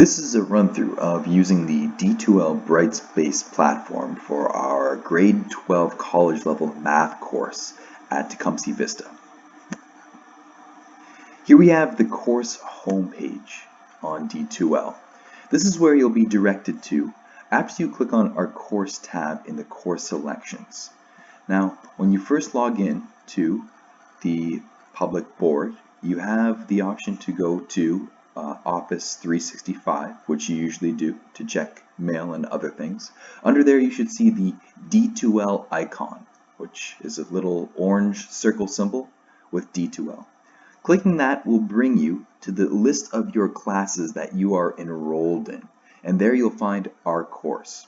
This is a run-through of using the D2L Brightspace platform for our grade 12 college level math course at Tecumseh Vista. Here we have the course homepage on D2L. This is where you'll be directed to after you click on our course tab in the course selections. Now, when you first log in to the public board, you have the option to go to Office 365, which you usually do to check mail and other things. Under there you should see the D2L icon, which is a little orange circle symbol with D2L. Clicking that will bring you to the list of your classes that you are enrolled in, and there you'll find our course.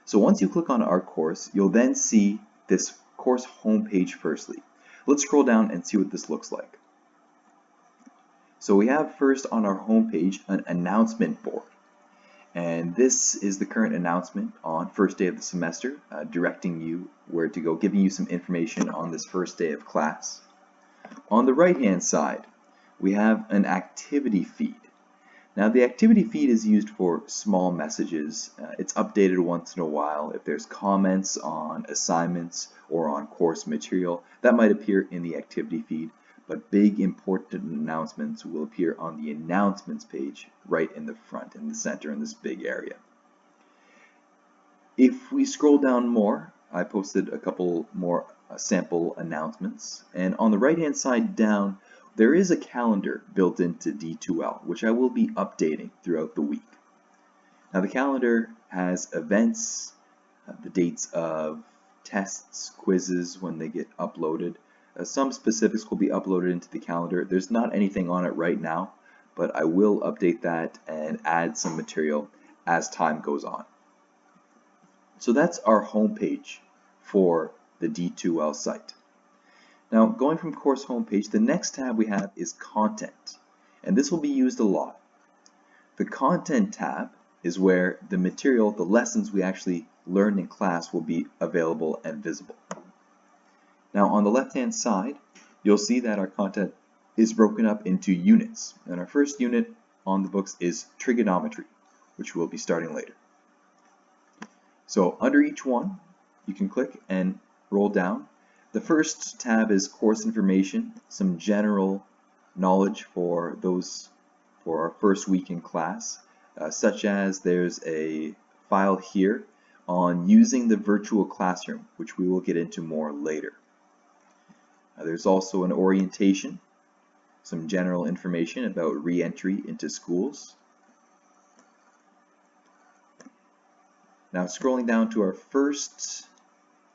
So once you click on our course, you'll then see this course homepage firstly. Let's scroll down and see what this looks like. So we have first on our homepage an announcement board, and this is the current announcement on first day of the semester, directing you where to go, giving you some information on this first day of class. On the right hand side we have an activity feed. Now the activity feed is used for small messages. It's updated once in a while. If there's comments on assignments or on course material, that might appear in the activity feed. But big important announcements will appear on the announcements page right in the front, in the center, in this big area. If we scroll down more, I posted a couple more sample announcements, and on the right hand side down there is a calendar built into D2L, which I will be updating throughout the week. Now the calendar has events, the dates of tests, quizzes when they get uploaded. Some specifics will be uploaded into the calendar. There's not anything on it right now, but I will update that and add some material as time goes on. So that's our homepage for the D2L site. Now, going from course homepage, the next tab we have is content, and this will be used a lot. The content tab is where the material, the lessons we actually learned in class will be available and visible. Now on the left hand side, you'll see that our content is broken up into units, and our first unit on the books is trigonometry, which we'll be starting later. So under each one you can click and roll down. The first tab is course information, some general knowledge for our first week in class, such as there's a file here on using the virtual classroom, which we will get into more later. There's also an orientation, some general information about re-entry into schools. Now scrolling down to our first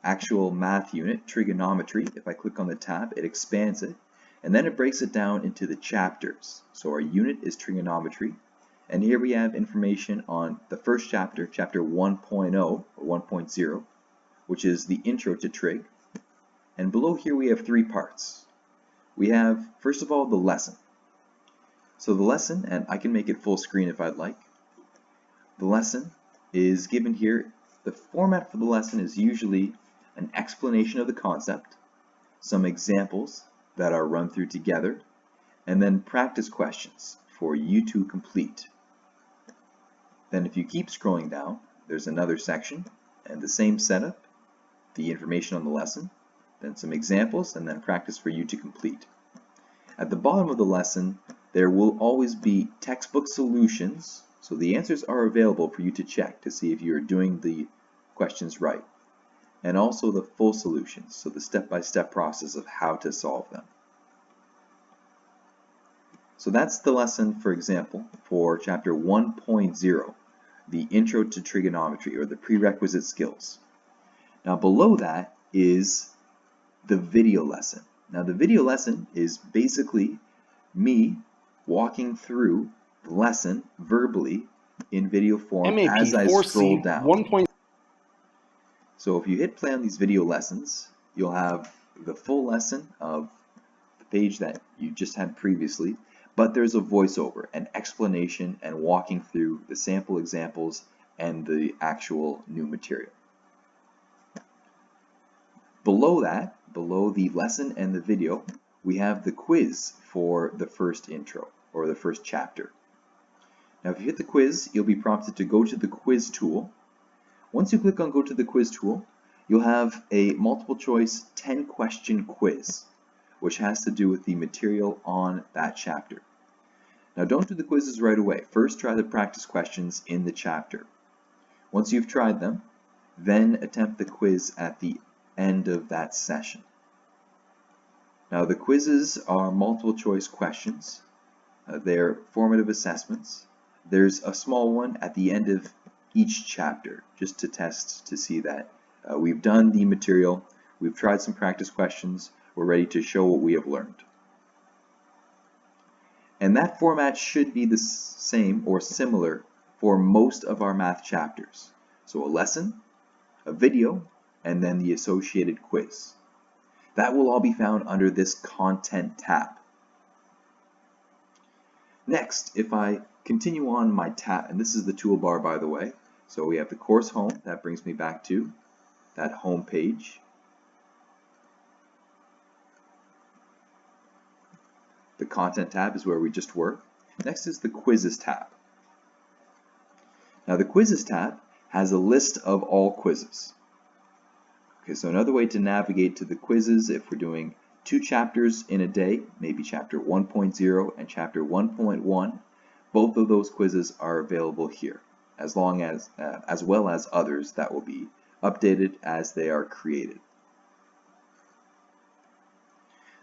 actual math unit, trigonometry, if I click on the tab, it expands it, and then it breaks it down into the chapters. So our unit is trigonometry, and here we have information on the first chapter, chapter 1.0 or 1.0, which is the intro to trig. And below here we have three parts. We have, first of all, the lesson. So the lesson, and I can make it full screen if I'd like. The lesson is given here. The format for the lesson is usually an explanation of the concept, some examples that are run through together, and then practice questions for you to complete. Then if you keep scrolling down, there's another section, and the same setup, the information on the lesson, then some examples, and then practice for you to complete. At the bottom of the lesson, there will always be textbook solutions, so the answers are available for you to check to see if you're doing the questions right, and also the full solutions, so the step-by-step process of how to solve them. So that's the lesson, for example, for chapter 1.0, the intro to trigonometry, or the prerequisite skills. Now below that is the video lesson. Now the video lesson is basically me walking through the lesson verbally in video form as I scroll down. So if you hit play on these video lessons, you'll have the full lesson of the page that you just had previously, but there's a voiceover, an explanation, and walking through the sample examples and the actual new material. Below that, below the lesson and the video, we have the quiz for the first intro, or the first chapter. Now if you hit the quiz, you'll be prompted to go to the quiz tool. Once you click on go to the quiz tool, you'll have a multiple choice 10-question quiz, which has to do with the material on that chapter. Now don't do the quizzes right away. First try the practice questions in the chapter. Once you've tried them, then attempt the quiz at the end of that session. Now the quizzes are multiple choice questions. They're formative assessments. There's a small one at the end of each chapter just to test to see that we've done the material, we've tried some practice questions, we're ready to show what we have learned. And that format should be the same or similar for most of our math chapters. So a lesson, a video, and then the associated quiz. That will all be found under this Content tab. Next, if I continue on my tab, and this is the toolbar by the way, so we have the course home, that brings me back to that home page. The Content tab is where we just were. Next is the Quizzes tab. Now the Quizzes tab has a list of all quizzes. Okay, so another way to navigate to the quizzes, if we're doing 2 chapters in a day, maybe chapter 1.0 and chapter 1.1, both of those quizzes are available here, as well as others that will be updated as they are created.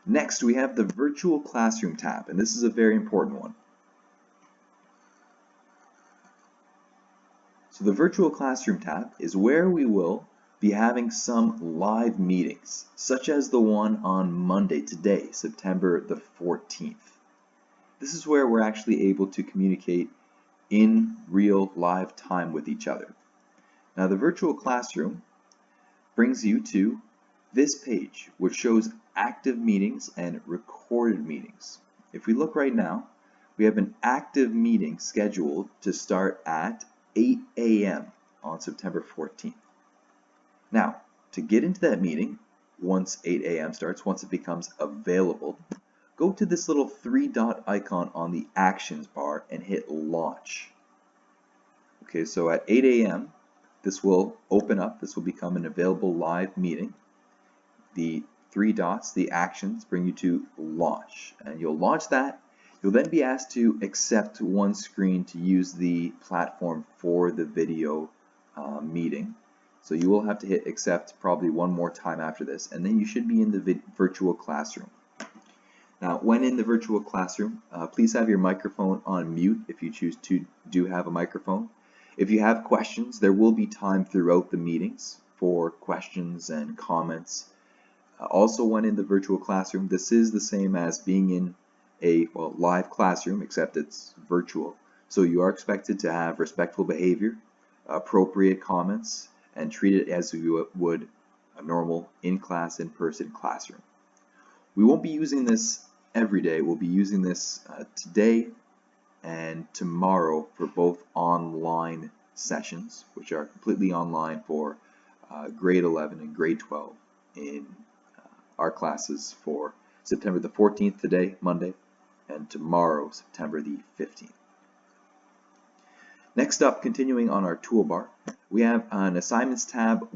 Next, we have the Virtual Classroom tab, and this is a very important one. So the Virtual Classroom tab is where we will be having some live meetings, such as the one on Monday today, September the 14th. This is where we're actually able to communicate in real live time with each other. Now the Virtual Classroom brings you to this page, which shows active meetings and recorded meetings. If we look right now, we have an active meeting scheduled to start at 8 a.m. on September 14th. Now, to get into that meeting, once 8 a.m. starts, once it becomes available, go to this little 3-dot icon on the Actions bar and hit Launch. Okay, so at 8 a.m., this will open up, this will become an available live meeting. The 3 dots, the actions, bring you to Launch, and you'll launch that. You'll then be asked to accept one screen to use the platform for the video meeting. So you will have to hit accept probably one more time after this, and then you should be in the virtual classroom. Now, when in the virtual classroom, please have your microphone on mute if you choose to have a microphone. If you have questions, there will be time throughout the meetings for questions and comments. Also, when in the virtual classroom, this is the same as being in a live classroom, except it's virtual. So you are expected to have respectful behavior, appropriate comments, and treat it as you would a normal in-class, in-person classroom. We won't be using this every day. We'll be using this today and tomorrow for both online sessions, which are completely online for grade 11 and grade 12 in our classes for September the 14th today, Monday, and tomorrow, September the 15th. Next up, continuing on our toolbar, we have an Assignments tab.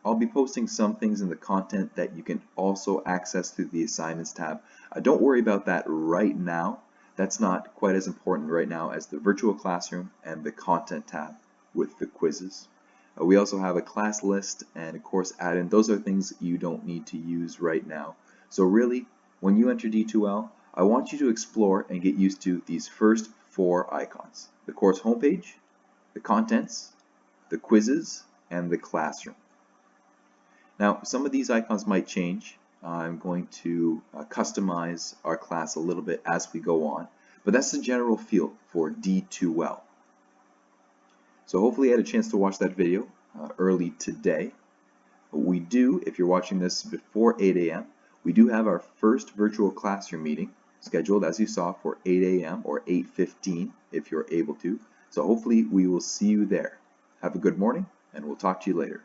I'll be posting some things in the content that you can also access through the Assignments tab. Don't worry about that right now. That's not quite as important right now as the Virtual Classroom and the Content tab with the quizzes. We also have a class list and a course add-in. Those are things you don't need to use right now. So really, when you enter D2L, I want you to explore and get used to these first 4 icons: the course homepage, the contents, the quizzes, and the classroom. Now, some of these icons might change. I'm going to customize our class a little bit as we go on, but that's the general feel for D2L. So hopefully you had a chance to watch that video early today. We do, if you're watching this before 8 a.m., we do have our first virtual classroom meeting scheduled, as you saw, for 8 a.m. or 8:15 if you're able to. So hopefully we will see you there. Have a good morning, and we'll talk to you later.